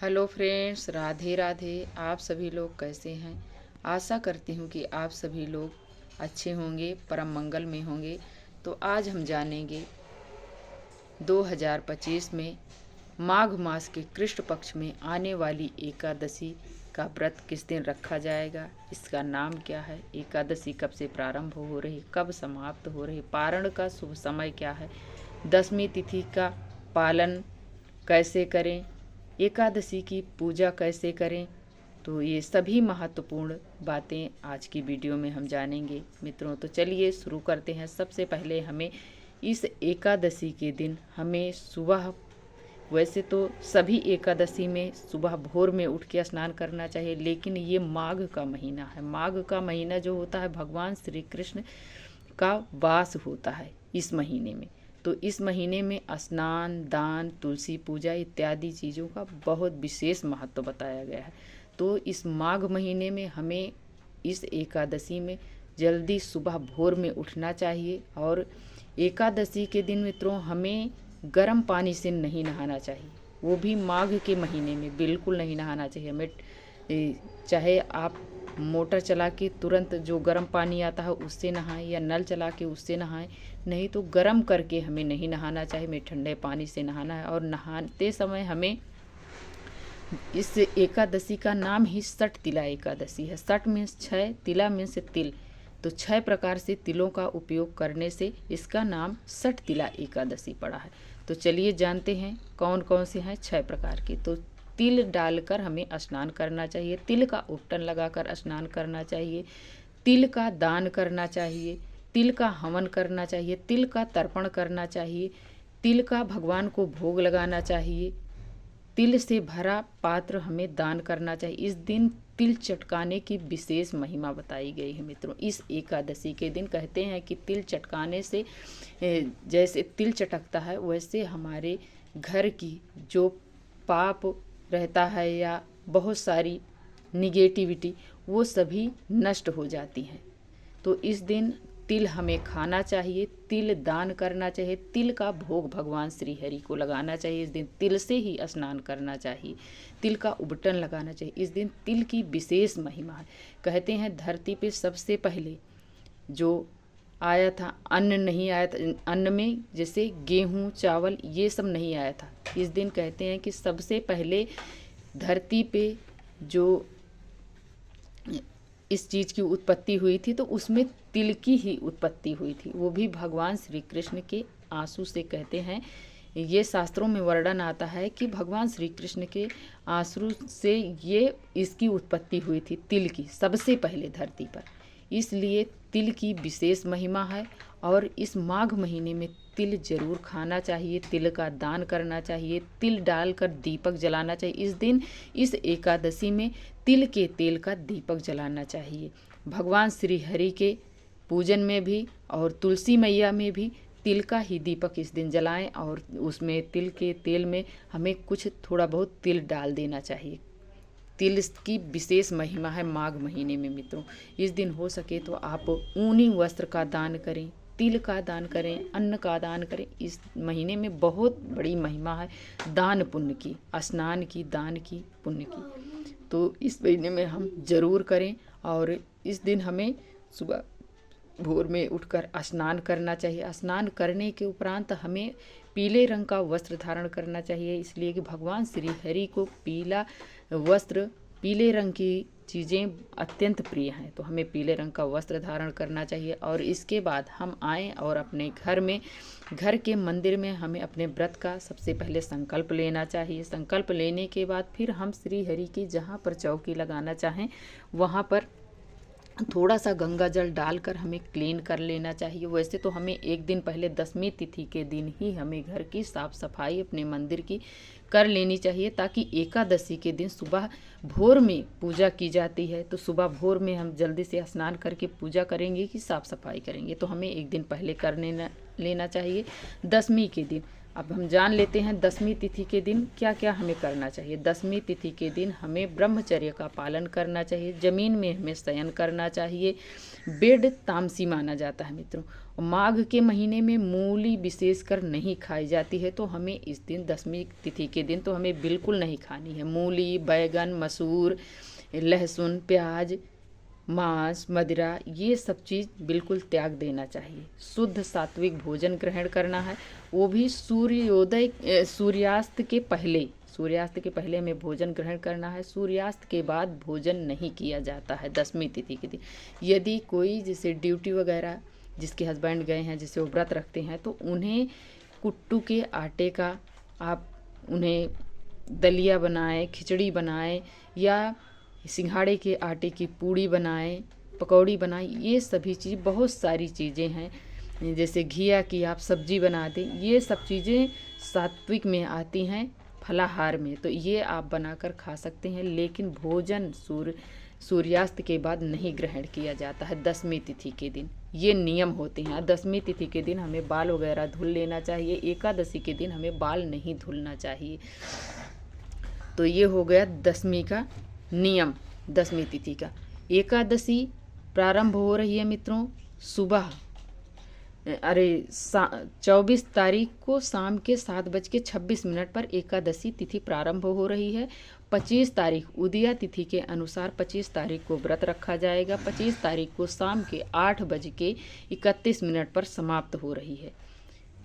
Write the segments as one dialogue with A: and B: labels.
A: Hello friends, Radhe Radhe. आप सभी लोग कैसे हैं? आशा करती हूँ कि आप सभी लोग अच्छे होंगे, परम मंगल में होंगे। तो आज हम जानेंगे 2025 में माघ मास के कृष्ण पक्ष में आने वाली एकादशी का व्रत किस दिन रखा जाएगा, इसका नाम क्या है, एकादशी कब से प्रारंभ हो रही, कब समाप्त हो रही, पारण का शुभ समय क्या है, दशमी तिथि का पालन कैसे करें, एकादशी की पूजा कैसे करें। तो ये सभी महत्वपूर्ण बातें आज की वीडियो में हम जानेंगे मित्रों। तो चलिए शुरू करते हैं। सबसे पहले हमें इस एकादशी के दिन हमें सुबह, वैसे तो सभी एकादशी में सुबह भोर में उठ के स्नान करना चाहिए, लेकिन ये माघ का महीना है। माघ का महीना जो होता है, भगवान श्री कृष्ण का वास होता है इस महीने में। तो इस महीने में स्नान, दान, तुलसी पूजा इत्यादि चीज़ों का बहुत विशेष महत्व बताया गया है। तो इस माघ महीने में हमें इस एकादशी में जल्दी सुबह भोर में उठना चाहिए। और एकादशी के दिन मित्रों हमें गर्म पानी से नहीं नहाना चाहिए, वो भी माघ के महीने में बिल्कुल नहीं नहाना चाहिए। हमें चाहे आप मोटर चला के तुरंत जो गर्म पानी आता है उससे नहाएं, या नल चला के उससे नहाएं, नहीं तो गर्म करके हमें नहीं नहाना चाहिए, हमें ठंडे पानी से नहाना है। और नहाते समय हमें, इस एकादशी का नाम ही सठ तिला एकादशी है। सठ मीन्स 6, तिला मीन्स तिल। तो 6 प्रकार से तिलों का उपयोग करने से इसका नाम सठ तिला एकादशी पड़ा है। तो चलिए जानते हैं कौन कौन से हैं 6 प्रकार के। तो तिल डालकर हमें स्नान करना चाहिए, तिल का उपटन लगाकर स्नान करना चाहिए, तिल का दान करना चाहिए, तिल का हवन करना चाहिए, तिल का तर्पण करना चाहिए, तिल का भगवान को भोग लगाना चाहिए, तिल से भरा पात्र हमें दान करना चाहिए। इस दिन तिल चटकाने की विशेष महिमा बताई गई है मित्रों। इस एकादशी के दिन कहते हैं कि तिल चटकाने से, जैसे तिल चटकता है वैसे हमारे घर की जो पाप रहता है या बहुत सारी निगेटिविटी, वो सभी नष्ट हो जाती हैं। तो इस दिन तिल हमें खाना चाहिए, तिल दान करना चाहिए, तिल का भोग भगवान श्री हरि को लगाना चाहिए। इस दिन तिल से ही स्नान करना चाहिए, तिल का उबटन लगाना चाहिए। इस दिन तिल की विशेष महिमा है। कहते हैं धरती पे सबसे पहले जो आया था, अन्न नहीं आया था, अन्न में जैसे गेहूँ चावल ये सब नहीं आया था। इस दिन कहते हैं कि सबसे पहले धरती पे जो इस चीज़ की उत्पत्ति हुई थी तो उसमें तिल की ही उत्पत्ति हुई थी, वो भी भगवान श्री कृष्ण के आंसू से। कहते हैं ये शास्त्रों में वर्णन आता है कि भगवान श्री कृष्ण के आंसू से ये इसकी उत्पत्ति हुई थी, तिल की, सबसे पहले धरती पर। इसलिए तिल की विशेष महिमा है। और इस माघ महीने में तिल जरूर खाना चाहिए, तिल का दान करना चाहिए, तिल डालकर दीपक जलाना चाहिए। इस दिन इस एकादशी में तिल के तेल का दीपक जलाना चाहिए। भगवान श्री हरि के पूजन में भी और तुलसी मैया में भी तिल का ही दीपक इस दिन जलाएं। और उसमें तिल के तेल में हमें कुछ थोड़ा बहुत तिल डाल देना चाहिए। तिल की विशेष महिमा है माघ महीने में मित्रों। इस दिन हो सके तो आप ऊनी वस्त्र का दान करें, तिल का दान करें, अन्न का दान करें। इस महीने में बहुत बड़ी महिमा है दान पुण्य की, स्नान की, दान की, पुण्य की। तो इस महीने में हम जरूर करें। और इस दिन हमें सुबह भोर में उठकर स्नान करना चाहिए। स्नान करने के उपरांत हमें पीले रंग का वस्त्र धारण करना चाहिए, इसलिए कि भगवान श्री हरि को पीला वस्त्र, पीले रंग की चीज़ें अत्यंत प्रिय हैं। तो हमें पीले रंग का वस्त्र धारण करना चाहिए। और इसके बाद हम आएँ और अपने घर में, घर के मंदिर में हमें अपने व्रत का सबसे पहले संकल्प लेना चाहिए। संकल्प लेने के बाद फिर हम श्री हरि की जहाँ पर चौकी लगाना चाहें वहाँ पर थोड़ा सा गंगा जल डालकर हमें क्लीन कर लेना चाहिए। वैसे तो हमें एक दिन पहले दशमी तिथि के दिन ही हमें घर की साफ़ सफाई अपने मंदिर की कर लेनी चाहिए, ताकि एकादशी के दिन सुबह भोर में पूजा की जाती है। तो सुबह भोर में हम जल्दी से स्नान करके पूजा करेंगे कि साफ़ सफाई करेंगे, तो हमें एक दिन पहले कर लेना चाहिए। दशमी के दिन अब हम जान लेते हैं दसवीं तिथि के दिन क्या क्या हमें करना चाहिए। दसवीं तिथि के दिन हमें ब्रह्मचर्य का पालन करना चाहिए, जमीन में हमें शयन करना चाहिए। बेड तामसी माना जाता है मित्रों। माघ के महीने में मूली विशेषकर नहीं खाई जाती है, तो हमें इस दिन दसवीं तिथि के दिन तो हमें बिल्कुल नहीं खानी है। मूली, बैगन, मसूर, लहसुन, प्याज, मांस, मदिरा, ये सब चीज़ बिल्कुल त्याग देना चाहिए। शुद्ध सात्विक भोजन ग्रहण करना है, वो भी सूर्यास्त के पहले हमें भोजन ग्रहण करना है। सूर्यास्त के बाद भोजन नहीं किया जाता है दसवीं तिथि के दिन। यदि कोई जैसे ड्यूटी वगैरह जिसके हस्बैंड गए हैं, जिसे वो व्रत रखते हैं, तो उन्हें कुट्टू के आटे का आप उन्हें दलिया बनाएं, खिचड़ी बनाएं, या सिंघाड़े के आटे की पूड़ी बनाएं, पकौड़ी बनाएं। ये सभी चीज़, बहुत सारी चीज़ें हैं, जैसे घिया की आप सब्जी बना दें। ये सब चीज़ें सात्विक में आती हैं, फलाहार में, तो ये आप बनाकर खा सकते हैं। लेकिन भोजन सूर्यास्त के बाद नहीं ग्रहण किया जाता है दसवीं तिथि के दिन। ये नियम होते हैं। दसवीं तिथि के दिन हमें बाल वगैरह धुल लेना चाहिए। एकादशी के दिन हमें बाल नहीं धुलना चाहिए। तो ये हो गया दसवीं का नियम, दसवीं तिथि का। एकादशी प्रारंभ हो रही है मित्रों सुबह 24 तारीख को शाम के 7:26 पर एकादशी तिथि प्रारंभ हो रही है। 25 तारीख उदया तिथि के अनुसार 25 तारीख को व्रत रखा जाएगा। 25 तारीख को शाम के 8:31 पर समाप्त हो रही है।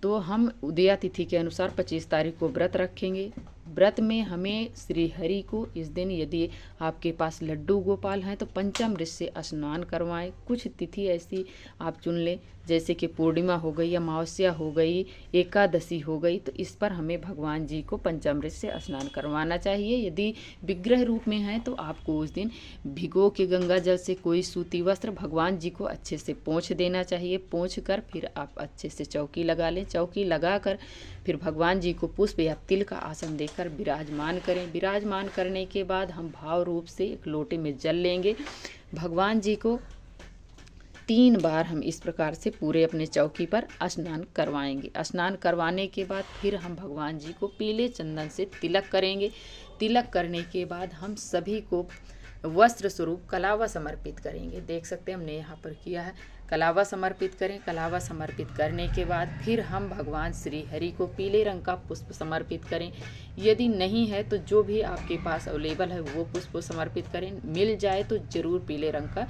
A: तो हम उदया तिथि के अनुसार 25 तारीख को व्रत रखेंगे। व्रत में हमें श्री हरि को इस दिन, यदि आपके पास लड्डू गोपाल हैं, तो पंचामृत से स्नान करवाएं। कुछ तिथि ऐसी आप चुन लें, जैसे कि पूर्णिमा हो गई, अमावस्या हो गई, एकादशी हो गई, तो इस पर हमें भगवान जी को पंचामृत से स्नान करवाना चाहिए। यदि विग्रह रूप में हैं तो आपको उस दिन भिगो के गंगा जल से कोई सूती वस्त्र भगवान जी को अच्छे से पोंछ देना चाहिए। पोंछ कर फिर आप अच्छे से चौकी लगा लें। चौकी लगाकर फिर भगवान जी को पुष्प या तिल का आसन देकर विराजमान करें। विराजमान करने के बाद हम भाव रूप से एक लोटे में जल लेंगे। भगवान जी को 3 बार हम इस प्रकार से पूरे अपने चौकी पर स्नान करवाएंगे। स्नान करवाने के बाद फिर हम भगवान जी को पीले चंदन से तिलक करेंगे। तिलक करने के बाद हम सभी को वस्त्र स्वरूप कलावा समर्पित करेंगे। देख सकते हैं हमने यहाँ पर किया है, कलावा समर्पित करें। कलावा समर्पित करने के बाद फिर हम भगवान श्री हरि को पीले रंग का पुष्प समर्पित करें। यदि नहीं है तो जो भी आपके पास अवेलेबल है वो पुष्प समर्पित करें। मिल जाए तो जरूर पीले रंग का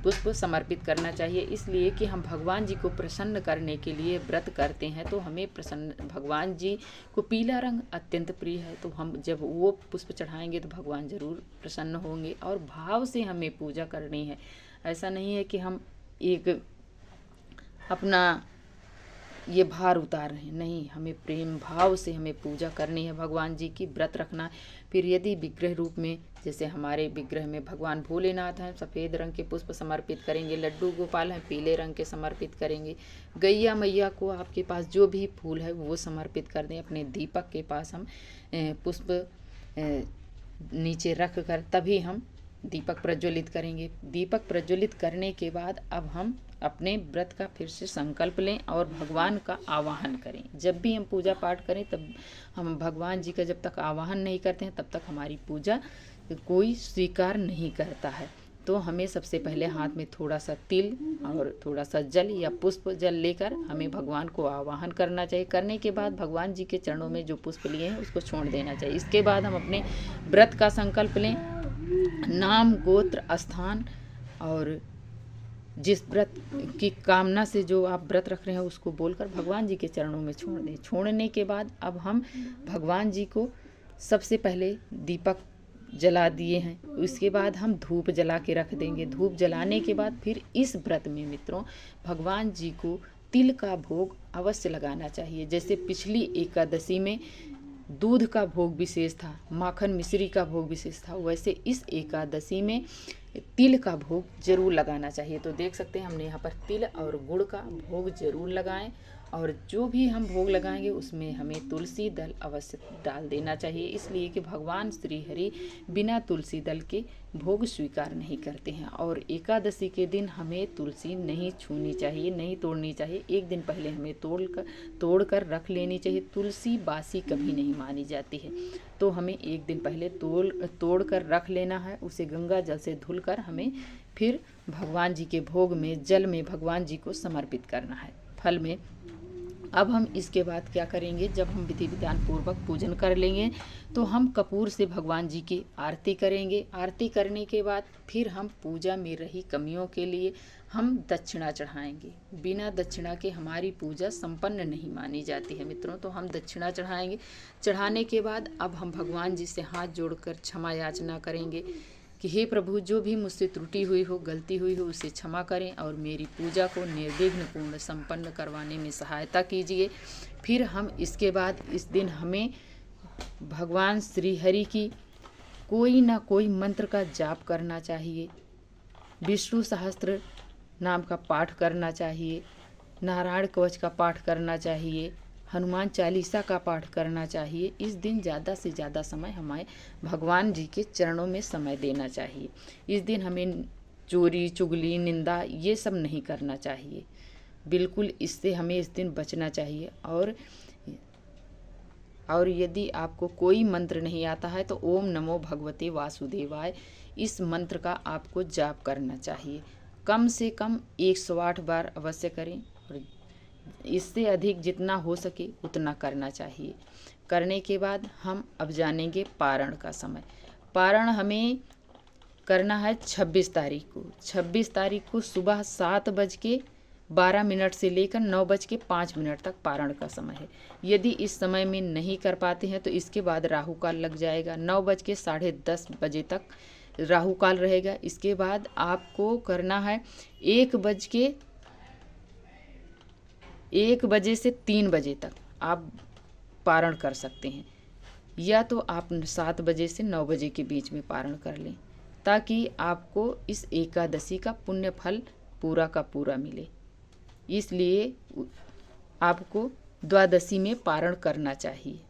A: पुष्प समर्पित करना चाहिए, इसलिए कि हम भगवान जी को प्रसन्न करने के लिए व्रत करते हैं। तो हमें भगवान जी को पीला रंग अत्यंत प्रिय है, तो हम जब वो पुष्प चढ़ाएंगे तो भगवान जरूर प्रसन्न होंगे। और भाव से हमें पूजा करनी है। ऐसा नहीं है कि हम एक अपना ये भार उतार रहे हैं, नहीं, हमें प्रेम भाव से हमें पूजा करनी है भगवान जी की, व्रत रखना। फिर यदि विग्रह रूप में, जैसे हमारे विग्रह में भगवान भोलेनाथ हैं, सफ़ेद रंग के पुष्प समर्पित करेंगे। लड्डू गोपाल हैं, पीले रंग के समर्पित करेंगे। गैया मैया को आपके पास जो भी फूल है वो समर्पित कर दें। अपने दीपक के पास हम पुष्प नीचे रख कर तभी हम दीपक प्रज्वलित करेंगे। दीपक प्रज्वलित करने के बाद अब हम अपने व्रत का फिर से संकल्प लें और भगवान का आवाहन करें। जब भी हम पूजा पाठ करें तब हम भगवान जी का जब तक आवाहन नहीं करते हैं तब तक हमारी पूजा कोई स्वीकार नहीं करता है। तो हमें सबसे पहले हाथ में थोड़ा सा तिल और थोड़ा सा जल या पुष्प जल लेकर हमें भगवान को आवाहन करना चाहिए। करने के बाद भगवान जी के चरणों में जो पुष्प लिए हैं उसको छोड़ देना चाहिए। इसके बाद हम अपने व्रत का संकल्प लें। नाम, गोत्र, स्थान और जिस व्रत की कामना से जो आप व्रत रख रहे हैं उसको बोलकर भगवान जी के चरणों में छोड़ दें। छोड़ने के बाद अब हम भगवान जी को सबसे पहले दीपक जला दिए हैं, उसके बाद हम धूप जला के रख देंगे। धूप जलाने के बाद फिर इस व्रत में मित्रों भगवान जी को तिल का भोग अवश्य लगाना चाहिए। जैसे पिछली एकादशी में दूध का भोग विशेष था, माखन मिश्री का भोग विशेष था, वैसे इस एकादशी में तिल का भोग जरूर लगाना चाहिए। तो देख सकते हैं हमने यहाँ पर तिल और गुड़ का भोग जरूर लगाएं और जो भी हम भोग लगाएंगे उसमें हमें तुलसी दल अवश्य डाल देना चाहिए, इसलिए कि भगवान श्री हरि बिना तुलसी दल के भोग स्वीकार नहीं करते हैं। और एकादशी के दिन हमें तुलसी नहीं छूनी चाहिए, नहीं तोड़नी चाहिए। एक दिन पहले हमें तोड़ कर रख लेनी चाहिए। तुलसी बासी कभी नहीं मानी जाती है, तो हमें एक दिन पहले तोड़ कर रख लेना है। उसे गंगा जल से धुलकर हमें फिर भगवान जी के भोग में जल में भगवान जी को समर्पित करना है, फल में। अब हम इसके बाद क्या करेंगे, जब हम विधि विधान पूर्वक पूजन कर लेंगे तो हम कपूर से भगवान जी की आरती करेंगे। आरती करने के बाद फिर हम पूजा में रही कमियों के लिए हम दक्षिणा चढ़ाएंगे। बिना दक्षिणा के हमारी पूजा संपन्न नहीं मानी जाती है मित्रों, तो हम दक्षिणा चढ़ाएंगे। चढ़ाने के बाद अब हम भगवान जी से हाथ जोड़कर क्षमा याचना करेंगे कि हे प्रभु, जो भी मुझसे त्रुटि हुई हो, गलती हुई हो, उसे क्षमा करें और मेरी पूजा को निर्विघ्न पूर्ण संपन्न करवाने में सहायता कीजिए। फिर हम इसके बाद इस दिन हमें भगवान श्री हरि की कोई ना कोई मंत्र का जाप करना चाहिए, विष्णु सहस्त्र नाम का पाठ करना चाहिए, नारायण कवच का पाठ करना चाहिए, हनुमान चालीसा का पाठ करना चाहिए। इस दिन ज़्यादा से ज़्यादा समय हमें भगवान जी के चरणों में समय देना चाहिए। इस दिन हमें चोरी चुगली निंदा ये सब नहीं करना चाहिए, बिल्कुल इससे हमें इस दिन बचना चाहिए। और यदि आपको कोई मंत्र नहीं आता है तो ओम नमो भगवते वासुदेवाय इस मंत्र का आपको जाप करना चाहिए। कम से कम 108 बार अवश्य करें, और इससे अधिक जितना हो सके उतना करना चाहिए। करने के बाद हम अब जानेंगे पारण का समय। पारण हमें करना है 26 तारीख को। 26 तारीख को सुबह 7:12 से लेकर 9:05 तक पारण का समय है। यदि इस समय में नहीं कर पाते हैं तो इसके बाद राहु काल लग जाएगा। 9:10 तक राहु काल रहेगा। इसके बाद आपको करना है 1 बजे से 3 बजे तक आप पारण कर सकते हैं, या तो आप 7 बजे से 9 बजे के बीच में पारण कर लें, ताकि आपको इस एकादशी का पुण्य फल पूरा का पूरा मिले। इसलिए आपको द्वादशी में पारण करना चाहिए।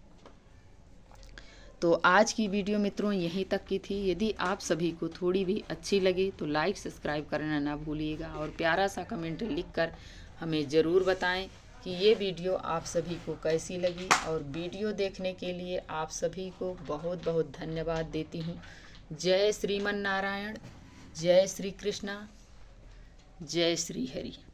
A: तो आज की वीडियो मित्रों यहीं तक की थी। यदि आप सभी को थोड़ी भी अच्छी लगे तो लाइक सब्सक्राइब करना ना भूलिएगा, और प्यारा सा कमेंट लिखकर हमें ज़रूर बताएं कि ये वीडियो आप सभी को कैसी लगी। और वीडियो देखने के लिए आप सभी को बहुत बहुत धन्यवाद देती हूँ। जय श्रीमन नारायण, जय श्री कृष्णा, जय श्री हरि।